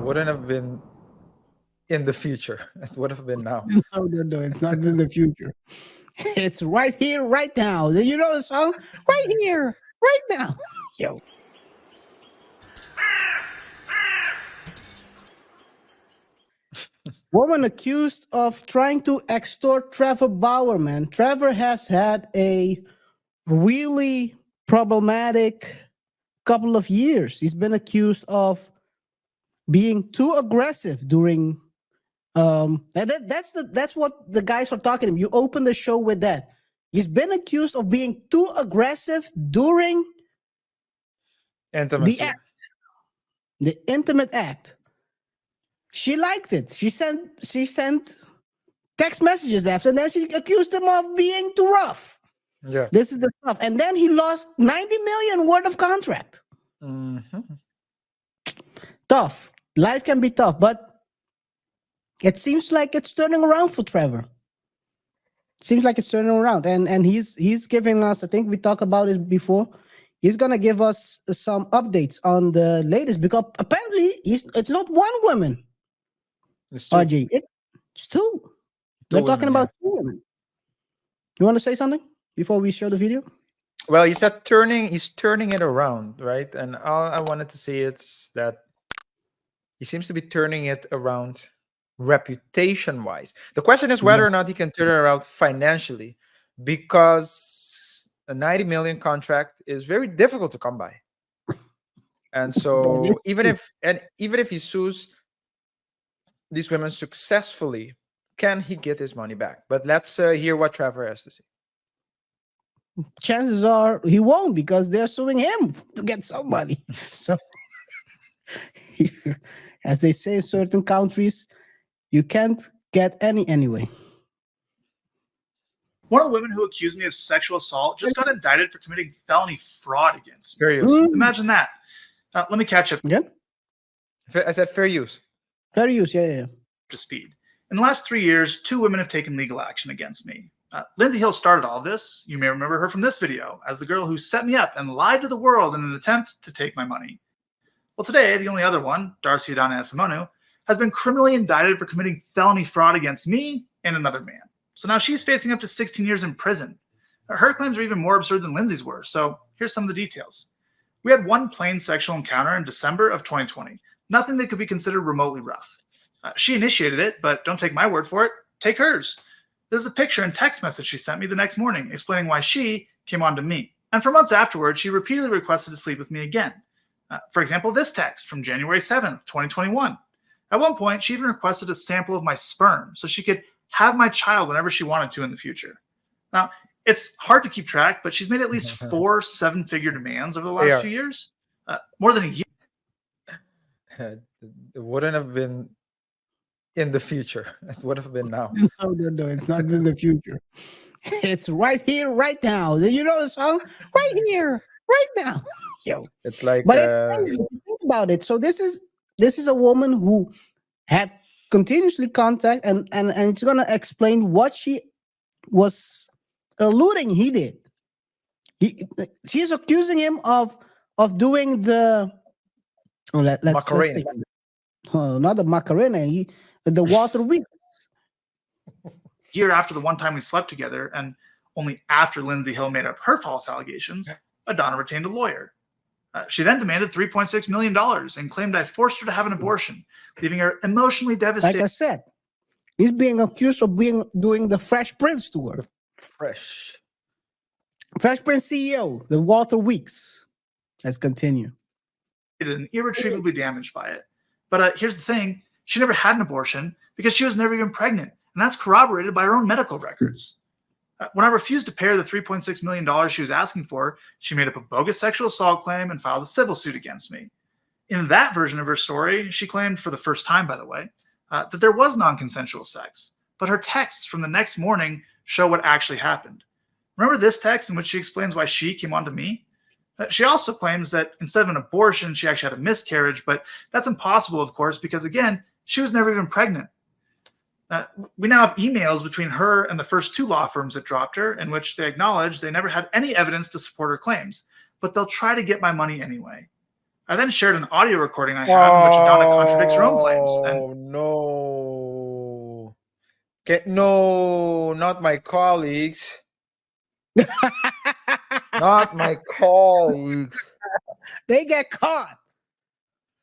wouldn't have been in the future. It would have been now. No, it's not in the future. It's right here, right now. You know the song? Right here, right now. Yo. Woman accused of trying to extort Trevor Bauer, man. Trevor has had a really problematic couple of years. He's been accused of being too aggressive during and that's what the guys are talking about. You open the show with that. He's been accused of being too aggressive during the Intimacy. act, the intimate act. She liked it. She sent text messages after, and then she accused him of being too rough. Yeah. This is the stuff. And then he lost 90 million worth of contract. Tough. Life can be tough, but it seems like it's turning around for Trevor. Seems like it's turning around. And he's giving us, I think we talked about it before, he's gonna give us some updates on the latest, because apparently it's not one woman. It's two. RJ, it's two. They're talking about two women. You want to say something before we show the video? Well, he said he's turning it around, right? And all I wanted to say is that he seems to be turning it around reputation-wise. The question is whether or not he can turn it around financially, because a 90 million contract is very difficult to come by. And so even if he sues these women successfully, can he get his money back? But let's hear what Trevor has to say. Chances are he won't, because they're suing him to get some money. So, as they say in certain countries, you can't get any anyway. One of the women who accused me of sexual assault just got indicted for committing felony fraud against me. Fair use. Imagine that. Let me catch up Yeah, I said fair use. fair use. Yeah. to speed. In the last 3 years, 2 women have taken legal action against me. Lindsay Hill started all this. You may remember her from this video as the girl who set me up and lied to the world in an attempt to take my money. Well, today, the only other one, Darcy Adana Esimonu, has been criminally indicted for committing felony fraud against me and another man. So now she's facing up to 16 years in prison. Her claims are even more absurd than Lindsay's were, so here's some of the details. We had one plain sexual encounter in December of 2020, nothing that could be considered remotely rough. She initiated it, but don't take my word for it, take hers. This is a picture and text message she sent me the next morning explaining why she came on to me. And for months afterwards, she repeatedly requested to sleep with me again. For example, this text from January 7th, 2021. At one point, she even requested a sample of my sperm so she could have my child whenever she wanted to in the future. Now, it's hard to keep track, but she's made at least 4 7-figure demands over the last few years. More than a year. It wouldn't have been in the future. It would have been now. No, it's not in the future. It's right here, right now. You know the song? Right here, right now. Yo. It's like But it's crazy if you think about it. So this is a woman who had continuously contact, and it's gonna explain what she was alluding he did. She's accusing him of doing the let's Macarena. say, not the Macarena, the water wheel. Year after the one time we slept together, and only after Lindsay Hill made up her false allegations, Adana retained a lawyer. She then demanded $3.6 million and claimed I forced her to have an abortion, leaving her emotionally devastated. Like I said, he's being accused of doing the Fresh Prince tour. Fresh Prince CEO, the Walter Weeks. Let's continue. And irretrievably damaged by it. But here's the thing. She never had an abortion because she was never even pregnant. And that's corroborated by her own medical records. When I refused to pay her the $3.6 million she was asking for, she made up a bogus sexual assault claim and filed a civil suit against me. In that version of her story, she claimed, for the first time, by the way, that there was non-consensual sex. But her texts from the next morning show what actually happened. Remember this text in which she explains why she came on to me? She also claims that instead of an abortion, she actually had a miscarriage, but that's impossible, of course, because, again, she was never even pregnant. We now have emails between her and the first 2 law firms that dropped her, in which they acknowledge they never had any evidence to support her claims, but they'll try to get my money anyway. I then shared an audio recording I have in which Adana contradicts her own claims. And Oh no. No, not my colleagues. Not my colleagues. They get caught.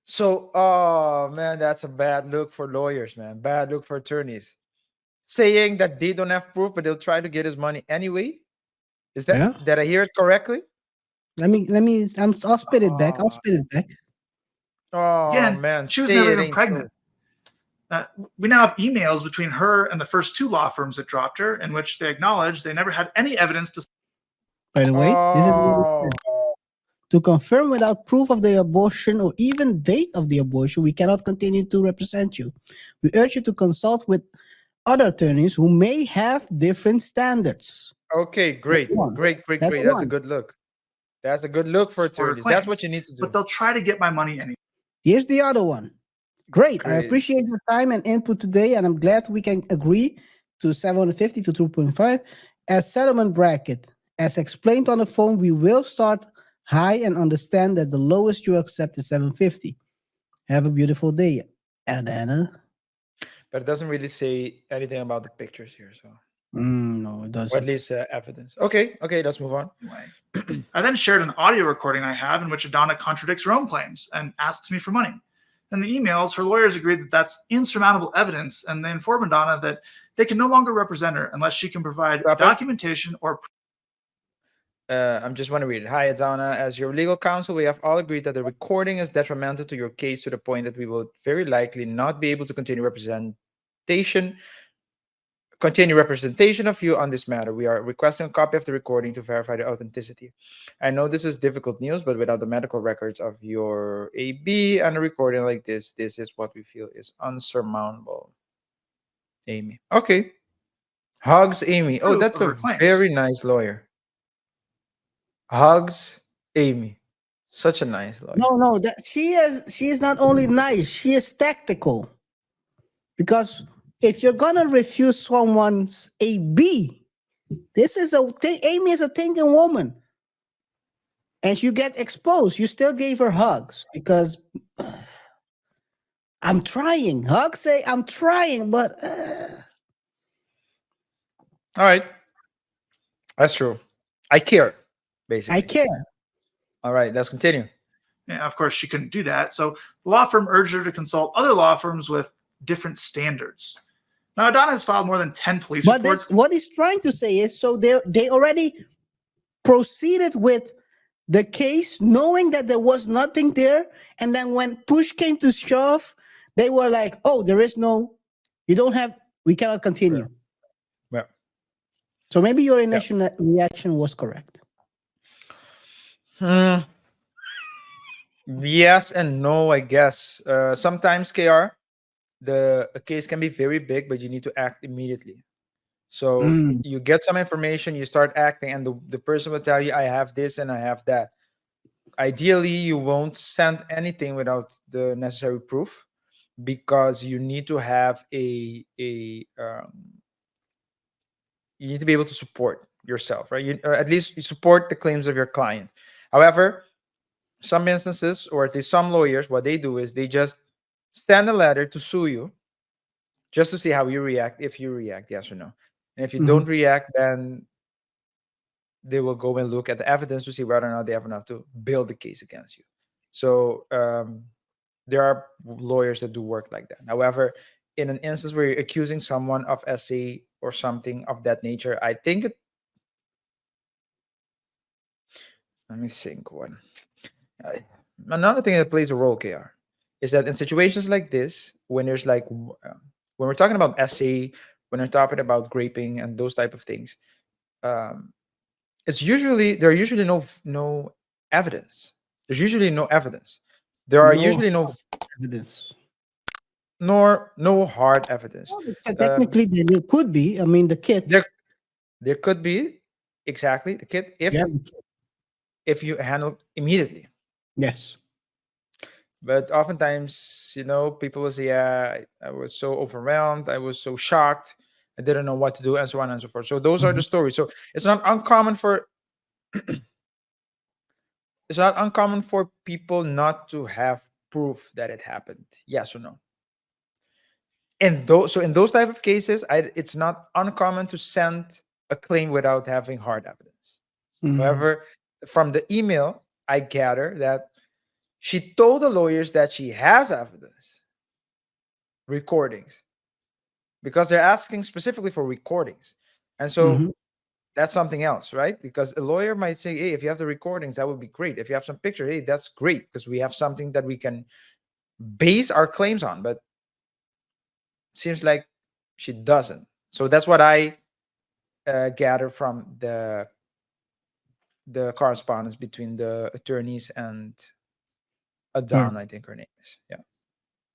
So, oh man, that's a bad look for lawyers, man. Bad look for attorneys. Saying that they don't have proof, but they'll try to get his money anyway. Is that Yeah. did I hear it correctly? I'll spit it back. I'll Oh, spit it back. oh again, man, she was say never it even ain't so. pregnant. We now have emails between her and the first two law firms that dropped her, in which they acknowledge they never had any evidence to. By the way, this is what it Oh, says. To confirm without proof of the abortion or even date of the abortion, we cannot continue to represent you. We urge you to consult with other attorneys who may have different standards. okay, That's great, one. great, great, That's great. That's a one. good look. That's a good look for Support her attorneys. That's what claims, you need to but do. they'll try to get my money anyway. Here's the other one. Great. I Great. appreciate your time and input today, and I'm glad we can agree to 750 to 2.5 as settlement bracket. As explained on the phone, we will start high and understand that the lowest you accept is 750. Have a beautiful day, Adana. But it doesn't really say anything about the pictures here, so No, it or at doesn't. least evidence. Okay, okay, let's move on. Anyway, I then shared an audio recording I have in which Adana contradicts her own claims and asks me for money. In the emails, her lawyers agreed that that's insurmountable evidence, and they inform Adana that they can no longer represent her unless she can provide Stop it. documentation or. I'm just want to read it. Hi, Adana. As your legal counsel, we have all agreed that the recording is detrimental to your case to the point that we will very likely not be able to continue representation of you on this matter. We are requesting a copy of the recording to verify the authenticity. I know this is difficult news, but without the medical records of your AB and a recording like this is what we feel is unsurmountable. Amy. Okay. Hugs, Amy. Oh, Proof that's of a her claims. very nice lawyer. Hugs, Amy. Such a nice lawyer. No, that she is not only nice, she is tactical. Because if you're gonna refuse someone's AB, this is Amy is a thinking woman. And you get exposed. You still gave her hugs because I'm trying. Hugs say I'm trying, but All right. That's true. I care, basically. I care. All right, let's continue. And of course, she couldn't do that. So the law firm urged her to consult other law firms with different standards. Now, Adana has filed more than 10 police But reports. what he's trying to say is so they already proceeded with the case knowing that there was nothing there. And then when push came to shove, they were like, oh, we cannot continue. Yeah. So maybe your initial reaction was correct. Yes and no, I guess. Sometimes, KR, a case can be very big, but you need to act immediately. So you get some information, you start acting, and the person will tell you, I have this and I have that. Ideally, you won't send anything without the necessary proof because you need to have you need to be able to support yourself, right? At least you support the claims of your client. However, some instances, or at least some lawyers, what they do is they just send a letter to sue you just to see how you react, if you react, yes or no. And if you don't react, then they will go and look at the evidence to see whether or not they have enough to build the case against you. So there are lawyers that do work like that. However, in an instance where you're accusing someone of SA or something of that nature, I think let me think one. Another thing that plays a role, KR, is that in situations like this, when there's like when we're talking about SA, when we're talking about graping and those type of things, there are usually no evidence. There's usually no evidence. There are usually no evidence. No hard evidence. Well, technically, there could be. I mean, the kit. There could be exactly the kit if you handle immediately. Yes. But oftentimes, people will say, "Yeah, I was so overwhelmed. I was so shocked. I didn't know what to do," and so on and so forth. So those are the stories. So it's not uncommon for it's not uncommon for people not to have proof that it happened. Yes or no? And in those type of cases, it's not uncommon to send a claim without having hard evidence. Mhm. However, from the email, I gather that she told the lawyers that she has evidence, recordings, because they're asking specifically for recordings. And so Mhm. that's something else, right? Because a lawyer might say, hey, if you have the recordings, that would be great. If you have some picture, hey, that's great, because we have something that we can base our claims on. But it seems like she doesn't. So that's what I gather from the correspondence between the attorneys and Adan, I think her name is. Yeah.